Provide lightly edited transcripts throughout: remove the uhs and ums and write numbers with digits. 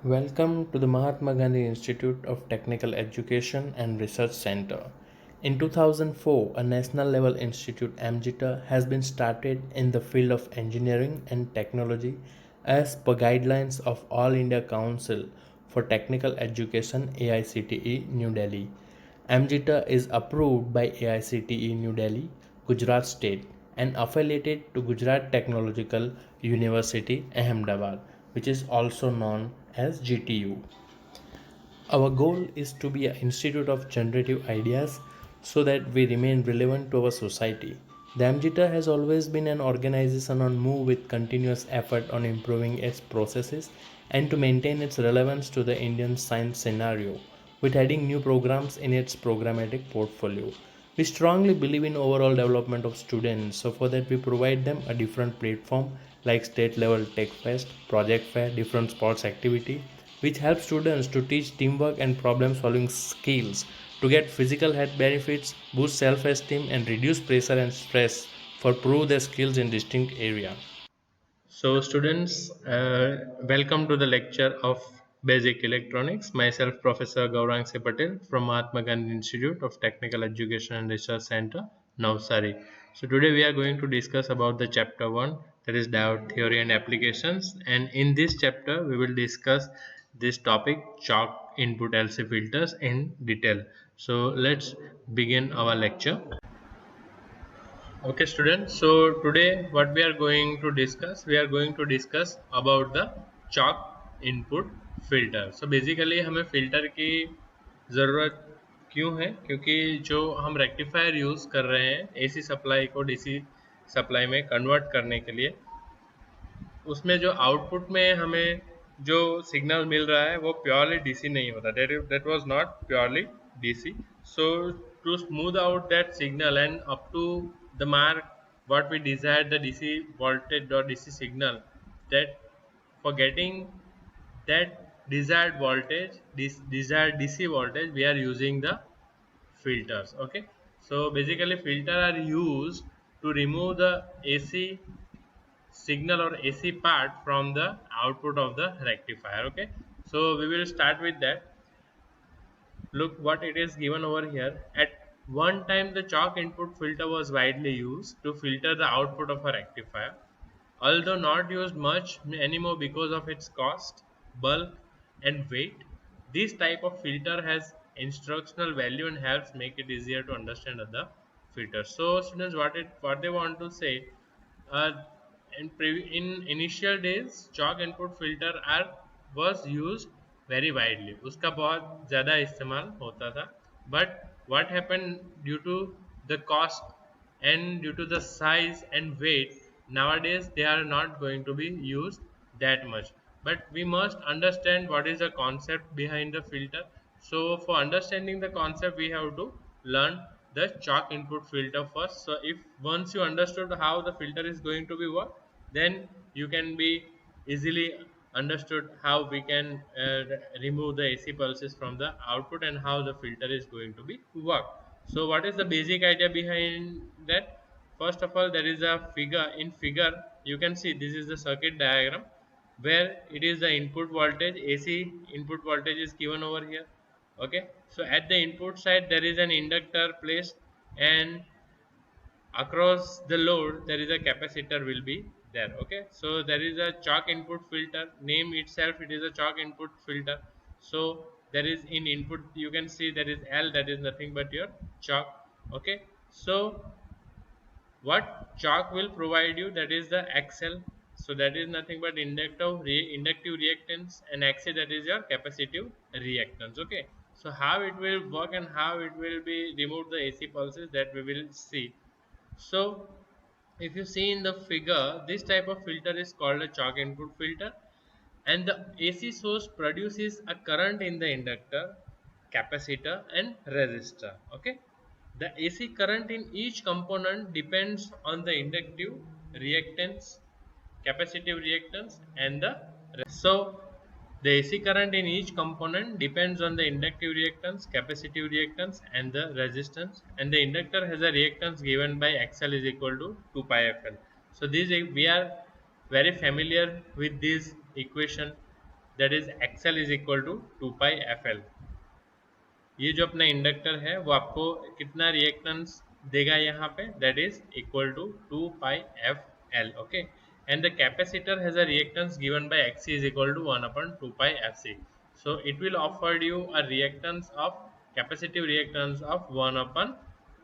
Welcome to the Mahatma Gandhi Institute of Technical Education and Research Center. In 2004, a national level institute AMGITA has been started in the field of engineering and technology as per guidelines of All India Council for Technical Education AICTE New Delhi. AMGITA is approved by AICTE New Delhi, Gujarat State and affiliated to Gujarat Technological University Ahmedabad, which is also known as GTU. Our goal is to be an institute of generative ideas so that we remain relevant to our society. The AMGITA has always been an organization on move with continuous effort on improving its processes and to maintain its relevance to the Indian science scenario, with adding new programs in its programmatic portfolio. We strongly believe in overall development of students, so for that we provide them a different platform like state level tech fest, project fair, different sports activity, which helps students to teach teamwork and problem solving skills to get physical health benefits, boost self esteem, and reduce pressure and stress for prove their skills in distinct area. So, students, welcome to the lecture of Basic Electronics. Myself, Professor Gaurang Se Patel from Mahatma Gandhi Institute of Technical Education and Research Center, Navsari. So, today we are going to discuss about the chapter 1, that is diode theory and applications. And in this chapter, we will discuss this topic, chalk input LC filters, in detail. So, let's begin our lecture. Okay, students. So today, what we are going to discuss about the chalk input filter. So basically, हमें filter की ज़रूरत क्यों है? क्योंकि जो हम rectifier use कर रहे हैं एसी सप्लाई को डीसी सप्लाई में कन्वर्ट करने के लिए, उसमें जो आउटपुट में हमें जो सिग्नल मिल रहा है वो प्योरली डीसी नहीं होता. That was not purely DC. So to smooth out that signal and up to the mark what we desired the DC voltage or DC signal, that for getting that desired voltage, this desired DC voltage, we are using the filters. Okay, so basically filter are used to remove the AC signal or AC part from the output of the rectifier. Okay, so we will start with that. Look what it is given over here. At one time the chalk input filter was widely used to filter the output of a rectifier, although not used much anymore because of its cost, bulk and weight. This type of filter has instructional value and helps make it easier to understand other filters. So students, what they want to say, uh, in initial days chalk input filter are was used very widely, उसका बहुत ज़्यादा इस्तेमाल होता था. But what happened due to the cost and due to the size and weight, nowadays they are not going to be used that much. But we must understand what is the concept behind the filter. So for understanding the concept we have to learn the chalk input filter first. So if once you understood how the filter is going to be work, then you can be easily understood how we can remove the AC pulses from the output and how the filter is going to be work. So what is the basic idea behind that? First of all, there is a figure. In figure you can see this is the circuit diagram where it is the input voltage, AC input voltage is given over here. Okay, so at the input side there is an inductor placed, and across the load there is a capacitor will be there. Okay, so there is a chalk input filter, name itself it is a chalk input filter. So there is in input you can see there is L, that is nothing but your chalk. Okay, so what chalk will provide you, that is the XL. So that is nothing but inductive reactance, and XC, that is your capacitive reactance. Okay, so how it will work and how it will be remove the AC pulses, that we will see. So if you see in the figure, this type of filter is called a chalk input filter, and the AC source produces a current in the inductor, capacitor and resistor. Okay, the AC current in each component depends on the inductive reactance, capacitive reactance and the so the AC current in each component depends on the inductive reactance, capacitive reactance and the resistance, and the inductor has a reactance given by XL is equal to 2 pi FL. So this we are very familiar with this equation, that is XL is equal to 2 pi F L. ये जो अपना inductor है वो आपको कितना reactance देगा यहाँ पे, that is equal to 2 pi F L. Okay, and the capacitor has a reactance given by XC is equal to 1 upon 2 pi F C. So it will offer you a reactance of capacitive reactance of 1 upon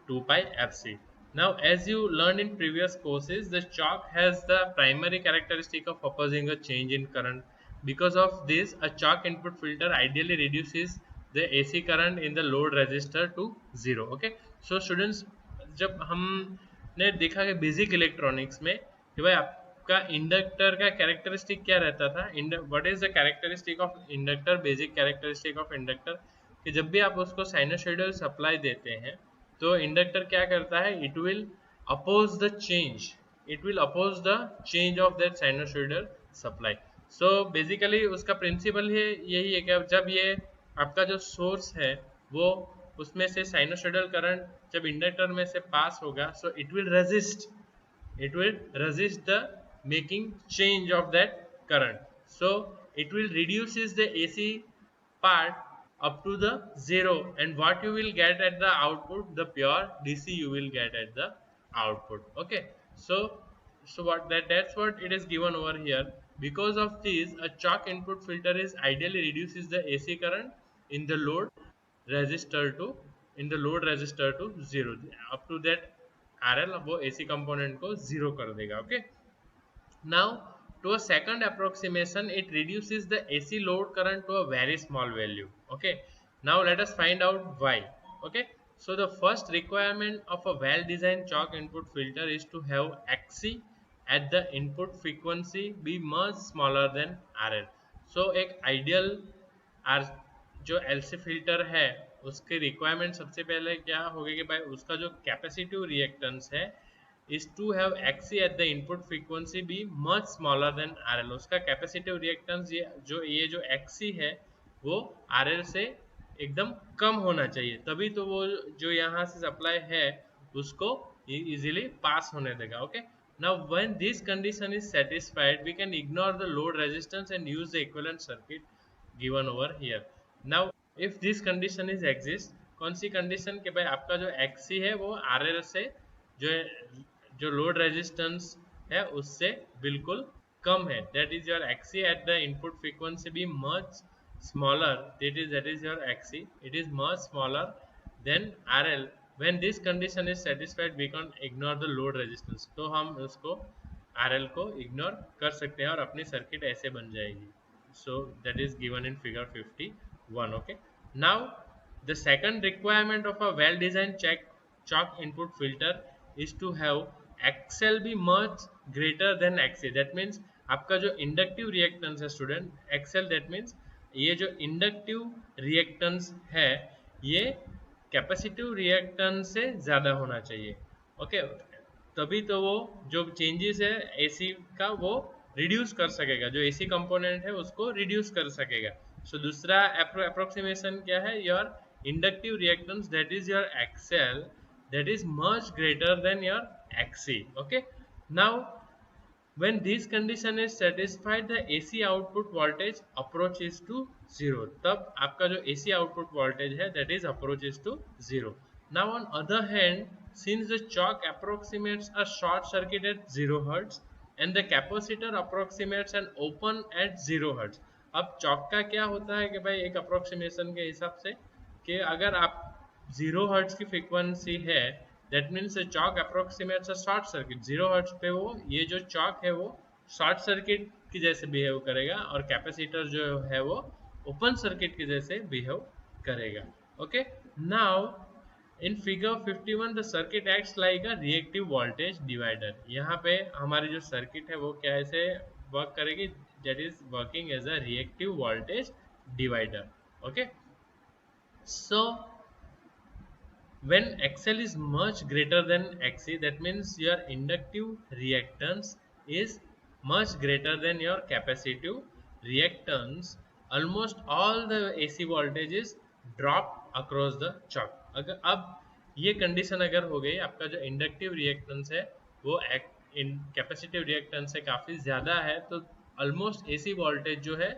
2 pi fc. Now, as you learned in previous courses, the chalk has the primary characteristic of opposing a change in current. Because of this, a chalk input filter ideally reduces the AC current in the load resistor to 0. Okay, so students, जब हमने देखा कि basic electronics में कि भाई आपका inductor का characteristic क्या रहता था, what is the characteristic of inductor, basic characteristic of inductor, कि जब भी आप उसको साइनोसॉइडल सप्लाई देते हैं तो इंडक्टर क्या करता है, it will oppose the change, it will oppose the change of that sinusoidal supply. So basically उसका प्रिंसिपल है यही है कि जब ये आपका जो सोर्स है वो उसमें से साइनोसॉइडल करंट जब इंडक्टर में से पास होगा, सो it will resist, it will resist the making change of that current, so it will reduces the AC part up to the 0, and what you will get at the output, the pure DC you will get at the output. Okay, so what that's what it is given over here. Because of this, a chalk input filter is ideally reduces the AC current in the load resistor to zero, up to that RL वो AC component को zero कर देगा। Okay, now to a second approximation, it reduces the AC load current to a very small value. Okay, now let us find out why. Okay, so the first requirement of a well designed chalk input filter is to have XC at the input frequency be much smaller than RL. So एक ideal जो LC filter है उसके requirement सबसे पहले क्या होगा कि भाई उसका जो कैपेसिटिव रिएक्टेंस है is to have Xc at the input frequency be much smaller than RL. उसका कैपेसिटिव रिएक्टेंस ये जो Xc है वो RL से एकदम कम होना चाहिए, तभी तो वो जो यहाँ से सप्लाई है उसको इजीली पास होने देगा। Okay, now when this condition is satisfied, we can ignore the load resistance and use the equivalent circuit given over here. Now if this condition is exist, कौन सी कंडीशन के भाई आपका जो Xc है वो RL से जो लोड रेजिस्टेंस है उससे बिल्कुल कम है, that is your Xc at the input frequency be much smaller, that is your Xc, it is much smaller than RL। When this condition is satisfied we can ignore the load resistance, तो हम उसको RL को ignore कर सकते हैं और अपनी circuit ऐसे बन जाएगी। So that is given in figure 51। Okay, now the second requirement of a well designed chalk input filter is to have XL be much greater than XC. that means आपका जो इंडक्टिव रिएक्टेंस है student, XL that means ये जो inductive reactance है ये capacitive reactance से ज़्यादा होना चाहिए। ओके, तभी तो वो जो चेंजेस है AC का वो रिड्यूस कर सकेगा, जो AC कंपोनेंट है उसको रिड्यूस कर सकेगा। सो दूसरा अप्रोक्सीमेशन क्या है, your inductive reactance, that is your XL, that is much greater than your XC. Okay, now when this condition is satisfied, the AC output voltage approaches to 0, तब आपका जो AC output voltage है that is approaches to 0. Now on other hand, since the chalk approximates a short circuit at 0 Hz and the capacitor approximates an open at 0 Hz, अब chalk का क्या होता है कि भाई एक अप्रोक्सीमेशन के हिसाब से कि अगर आप 0 हर्ट्ज की फ्रीक्वेंसी है, that means choke approximates a short circuit, 0 hertz पे वो ये जो चॉक है वो शॉर्ट सर्किट की जैसे बिहेव करेगा और कैपेसिटर जो है वो ओपन सर्किट की जैसे बिहेव करेगा। Okay, now in figure 51 the circuit acts like a reactive voltage divider. यहाँ पे हमारी जो सर्किट है वो कैसे वर्क करेगी, that is working as a reactive voltage divider. Okay, so when XL is much greater than XC, that means your inductive reactance is much greater than your capacitive reactance, almost all the AC voltages drop across the chalk। अगर अब ये condition अगर हो गई, आपका जो inductive reactance है वो कैपेसिटिव रिएक्टेंस से काफ़ी ज़्यादा है, तो ऑलमोस्ट AC वोल्टेज जो है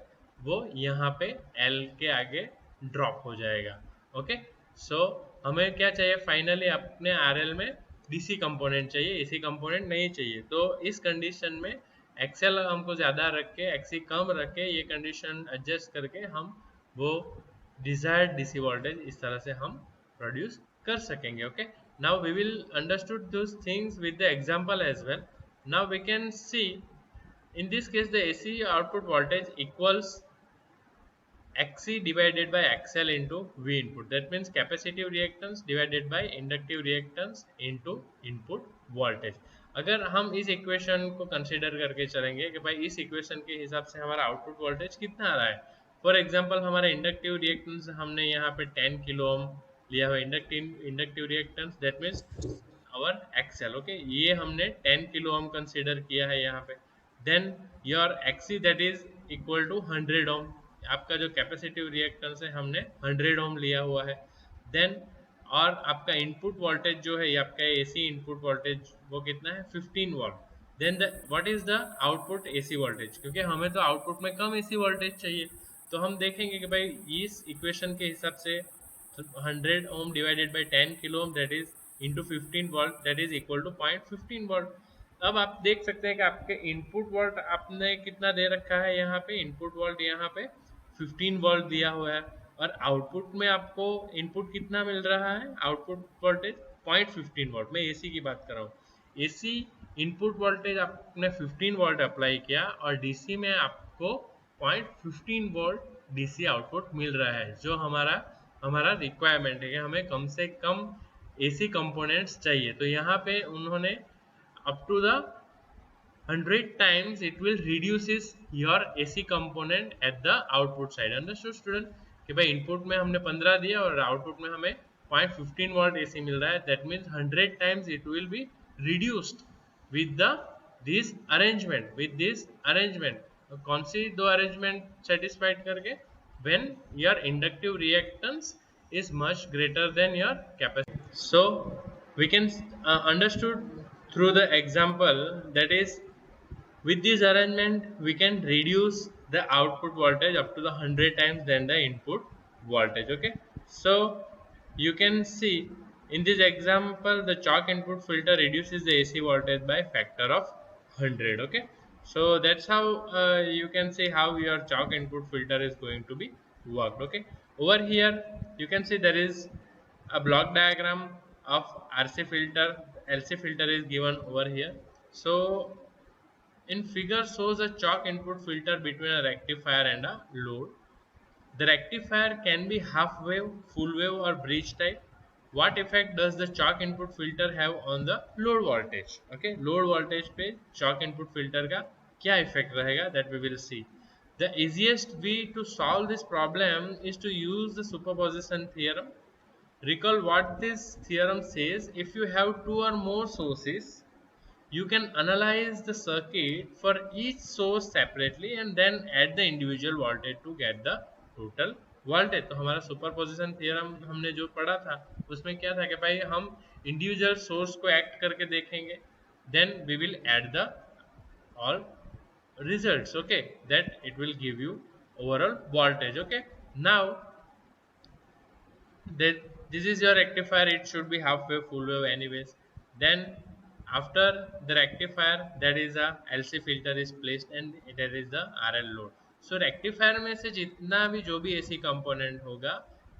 वो यहाँ पे L के आगे ड्रॉप हो जाएगा। ओके, सो हमें क्या चाहिए फाइनली, अपने RL में DC कंपोनेंट चाहिए, AC कंपोनेंट नहीं चाहिए। तो इस कंडीशन में XL हमको ज़्यादा रख के XC कम रख के ये कंडीशन एडजस्ट करके हम वो डिजायर्ड DC वोल्टेज इस तरह से हम प्रोड्यूस कर सकेंगे। Okay, now we will understood those things with the example as well. Now we can see in this case the AC output voltage equals Xc divided by XL into V input. That means capacitive reactance divided by inductive reactance into input voltage. अगर हम इस equation को consider करके चलेंगे कि भाई इस equation के हिसाब से हमारा आउटपुट वोल्टेज कितना आ रहा है। फॉर एग्जांपल हमारा इंडक्टिव रिएक्टेंस हमने यहाँ पे 10 किलो ओम लिया हुआ, inductive reactance that means our XL. Okay, ये हमने 10 किलो ओम कंसिडर किया है यहाँ पे। Then your XC that is equal to 100 ohm, आपका जो कैपेसिटिव रिएक्टेंस है हमने 100 ओम लिया हुआ है। देन और आपका इनपुट वोल्टेज जो है, ये आपका एसी इनपुट वोल्टेज वो कितना है 15 volt. Then what is the output AC voltage, क्योंकि हमें तो आउटपुट में कम एसी वोल्टेज चाहिए। तो हम देखेंगे कि भाई इस इक्वेशन के हिसाब से 100 ohm divided by 10 kilo ohm that is into 15 volt that is equal to 0.15 volt. अब आप देख सकते हैं कि आपके इनपुट वोल्ट आपने कितना दे रखा है, यहाँ पे इनपुट वोल्ट यहाँ पे 15 वोल्ट दिया हुआ है, और आउटपुट में आपको इनपुट कितना मिल रहा है, आउटपुट वोल्टेज 0.15 वोल्ट। मैं एसी की बात कर रहा हूँ। एसी इनपुट वोल्टेज आपने 15 वोल्ट अप्लाई किया और डीसी में आपको 0.15 वोल्ट डीसी आउटपुट मिल रहा है, जो हमारा हमारा रिक्वायरमेंट है कि हमें कम से कम एसी कंपोनेंट्स चाहिए। तो यहाँ पे उन्होंने up to the 100 times it will reduces your AC component at the output side. Understood student कि भाई इनपुट में हमने 15 दिया और आउटपुट में हमें 0.15 वोल्ट AC मिल रहा है, that means 100 times it will be reduced with the this arrangement। कौन सी दो अरेंजमेंट सेटिस्फाइड करके, when your inductive reactance is much greater than your capacity। So we can understood through the example that is with this arrangement we can reduce the output voltage up to the 100 times than the input voltage। Okay, so you can see in this example the chalk input filter reduces the AC voltage by factor of 100। Okay, so that's how you can see how your chalk input filter is going to be worked। Okay, over here you can see there is a block diagram of RC filter, LC filter is given over here। So in figure shows a chalk input filter between a rectifier and a load. The rectifier can be half wave, full wave or bridge type. What effect does the chalk input filter have on the load voltage? Okay, load voltage पे chalk input filter का क्या effect रहेगा, that we will see। The easiest way to solve this problem is to use the superposition theorem। Recall what this theorem says: if you have two or more sources, you can analyze the circuit for each source separately and then add the individual voltage to get the total voltage। तो हमारा superposition theorem हमने जो पढ़ा था उसमें क्या था कि भाई हम इंडिविजुअल सोर्स को एक्ट करके देखेंगे, then we will add the all results। okay, that it will give you overall voltage। okay, now that this is your rectifier, it should be half wave, full wave anyways। Then after the rectifier that is a LC filter is placed and that is the RL load। so rectifier में से जितना भी जो भी AC component होगा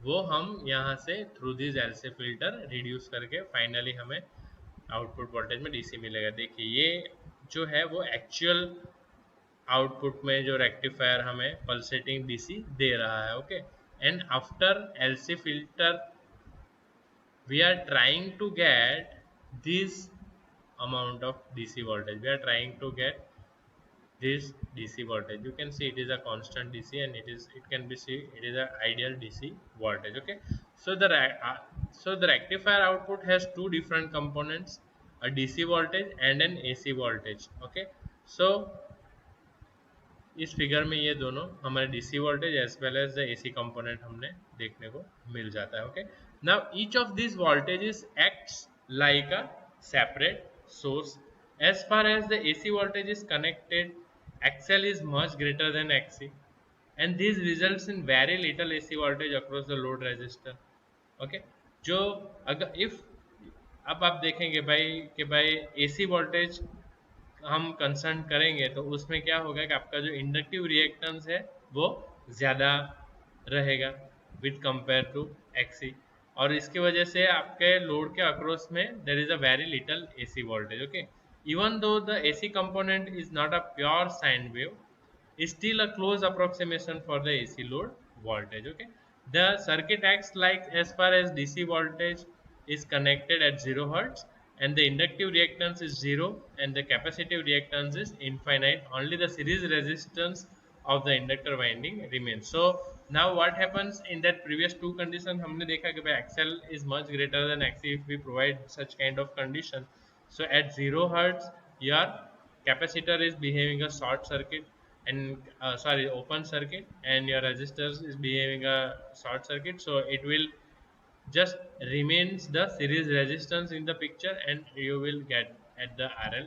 वो हम यहाँ से through this LC filter reduce करके फाइनली हमें आउटपुट वोल्टेज में DC मिलेगा। देखिए ये जो है वो एक्चुअल आउटपुट में जो रेक्टिफायर हमें पल्सेटिंग डीसी दे रहा है। Okay, and after LC filter we are trying to get this amount of DC voltage, we are trying to get this DC voltage। you can see it is a constant DC and it can be see it is a ideal DC voltage। okay, so the rectifier output has two different components, a DC voltage and an AC voltage। okay, so इस figure में ये दोनों हमारे DC voltage as well as the AC component हमने देखने को मिल जाता है। Okay, now each of this voltages acts like a separate source. as far as the AC voltage is connected, XL is much greater than XC and this results in very little AC voltage across the load resistor. Okay, जो अगर if अब आप देखेंगे भाई कि भाई AC voltage हम concern करेंगे तो उसमें क्या होगा कि आपका जो इंडक्टिव रिएक्टेंस है वो ज़्यादा रहेगा विथ कंपेयर टू एक्सी, और इसकी वजह से आपके लोड के अक्रॉस में there is a very little AC voltage. Okay, even though the AC component is not a pure sine wave, is still a close approximation for the AC load voltage. Okay, the circuit acts like as far as DC voltage is connected at 0 hertz, and the inductive reactance is 0 and the capacitive reactance is infinite. Only the series resistance of the inductor winding remains. So now what happens in that previous two conditions, हमने देखा कि भाई XL is much greater than XC if we provide such kind of condition. So at 0 hertz your capacitor is behaving a short circuit, and sorry, open circuit, and your resistors is behaving a short circuit, so it will just remains the series resistance in the picture, and you will get at the RL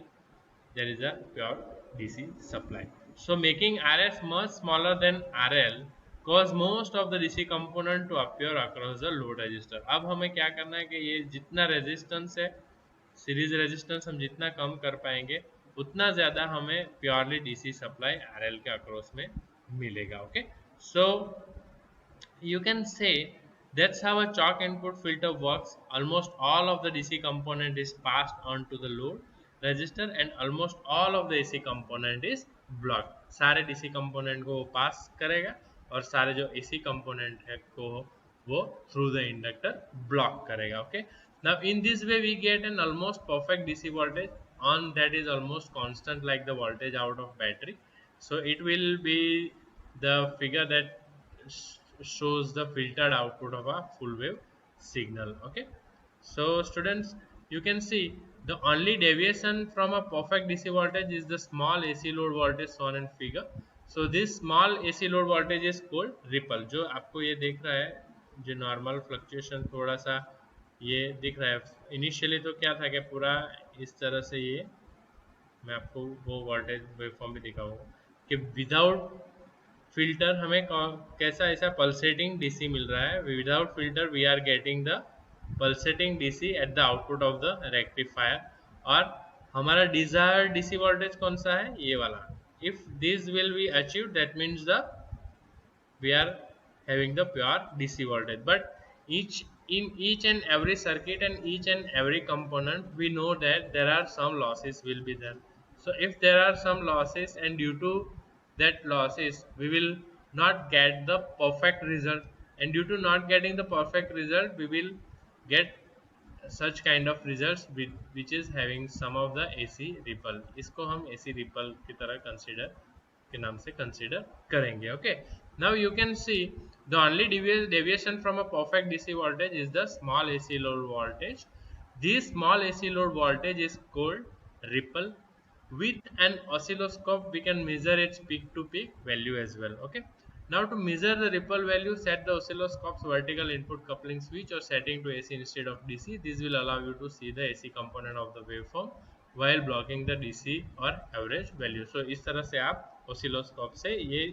there is a pure DC supply. So making RS much smaller than RL cause most of the DC component to appear across the load resistor. अब हमें क्या करना है कि ये जितना resistance है, series resistance हम जितना कम कर पाएंगे उतना ज़्यादा हमें प्योरली डीसी सप्लाई आरएल के अक्रॉस में मिलेगा. Okay, so you can say that's how a chalk input filter works. Almost all of the DC component is passed on to the load register, and almost all of the AC component is blocked. सारे DC component को पास करेगा और सारे जो AC component है को वो through the inductor block करेगा. Okay, now in this way we get an almost perfect DC voltage on that is almost constant like the voltage out of battery. So it will be the figure that shows the filtered output of a full wave signal. Okay, so students, you can see the only deviation from a perfect DC voltage is the small AC load voltage shown in figure. So this small AC load voltage is called ripple. जो आपको ये दिख रहा है जो normal fluctuation थोड़ा सा ये दिख रहा है, इनिशियली तो क्या था कि पूरा इस तरह से ये मैं आपको वो वोल्टेज वेवफॉर्म भी दिखाऊंगा कि विदाउट फिल्टर हमें कैसा ऐसा पल्सेटिंग डीसी मिल रहा है. Without filter we are getting the pulsating DC at the output of the rectifier, और हमारा डिजायर्ड डीसी वोल्टेज कौन सा है, ये वाला. If this will be achieve that means the we are having the pure DC voltage. But each and every circuit and each and every component we know that there are some losses will be there. So if there are some losses and due to that losses we will not get the perfect result, and due to not getting the perfect result we will get such kind of results which is having some of the AC ripple. इसको हम AC ripple की तरह consider के नाम से consider करेंगे. Okay, now you can see the only deviation from a perfect DC voltage is the small AC load voltage. This small AC load voltage is called ripple. With an oscilloscope we can measure its peak to peak value as well. Okay, now to measure the ripple value, set the oscilloscope's vertical input coupling switch or setting to AC instead of DC. This will allow you to see the AC component of the waveform while blocking the DC or average value. So इस तरह से आप oscilloscope से ये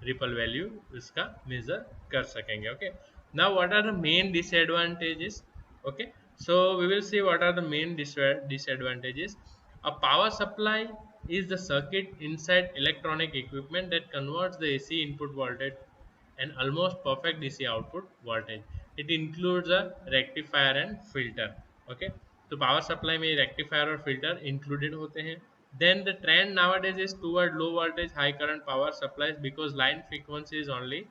ripple value इसका measure कर सकेंगे. Okay, now what are the main disadvantages? Okay, so we will see what are the main disadvantages. A power supply is the circuit inside electronic equipment that converts the AC input voltage and almost perfect DC output voltage. It includes a rectifier and filter. Okay, तो power supply में rectifier और filter included होते हैं. Then the trend nowadays is toward low voltage high current power supplies because line frequency is only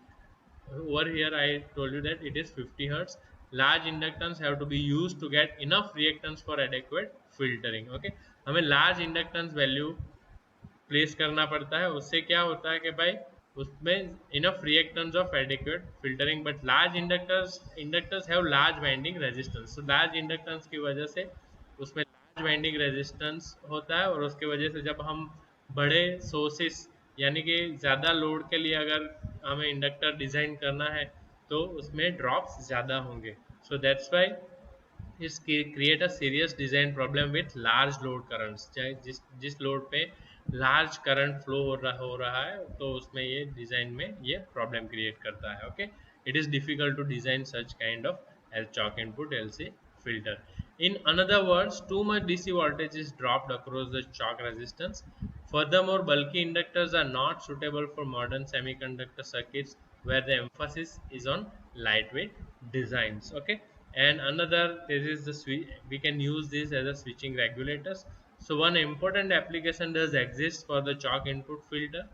over here. I told you that it is 50 hertz. Large inductance have to be used to get enough reactance for adequate filtering. Okay, हमें large inductance value place करना पड़ता है, उससे क्या होता है कि भाई उसमें enough reactance of adequate filtering. But large inductors have large winding resistance. तो लार्ज इंडक्टेंस की वजह से उसमें लार्ज वाइंडिंग रेजिस्टेंस होता है, और उसके वजह से जब हम बड़े सोर्सेस यानी कि ज़्यादा लोड के लिए अगर हमें इंडक्टर डिज़ाइन करना है तो उसमें ड्रॉप्स ज़्यादा होंगे. So that's why it's create a serious design problem with large load currents. चाहे जिस लोड पे लार्ज करंट फ्लो हो रहा है, तो उसमें ये डिजाइन में ये प्रॉब्लम क्रिएट करता है. Okay, it is difficult to design such kind of chalk input LC filter. In another words, too much DC voltage is dropped across the chalk resistance. Furthermore, bulky inductors are not suitable for modern semiconductor circuits where the emphasis is on lightweight designs. Okay, and another, this is the we can use this as a switching regulators. So one important application does exist for the chalk input filter.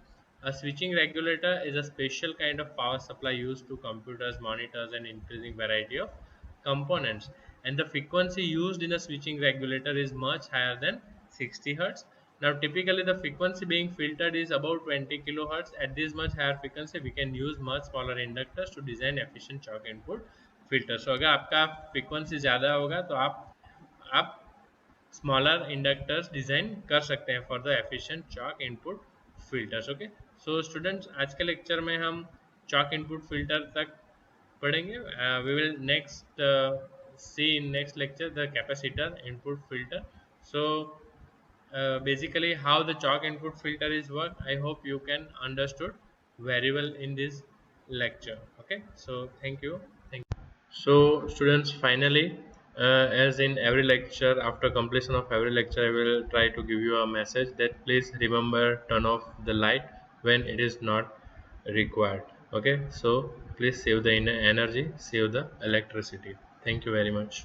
A switching regulator is a special kind of power supply used to computers, monitors, and increasing variety of components. And the frequency used in a switching regulator is much higher than 60 Hz. Now, typically the frequency being filtered is about 20 kilohertz. At this much higher frequency, we can use much smaller inductors to design efficient chalk input filter. So, अगर आपका frequency ज़्यादा होगा तो आप smaller inductors design कर सकते हैं for the efficient chalk input filters. Okay, so students, आज के लेक्चर में हम चॉक इनपुट फिल्टर तक पढ़ेंगे. We will next see in next lecture the capacitor input filter. So basically how the chalk input filter is work, I hope you can understood very well in this lecture. Okay, so thank you. So, students, finally, as in every lecture, after completion of every lecture, I will try to give you a message that please remember turn off the light when it is not required. Okay, so please save the energy, save the electricity. Thank you very much.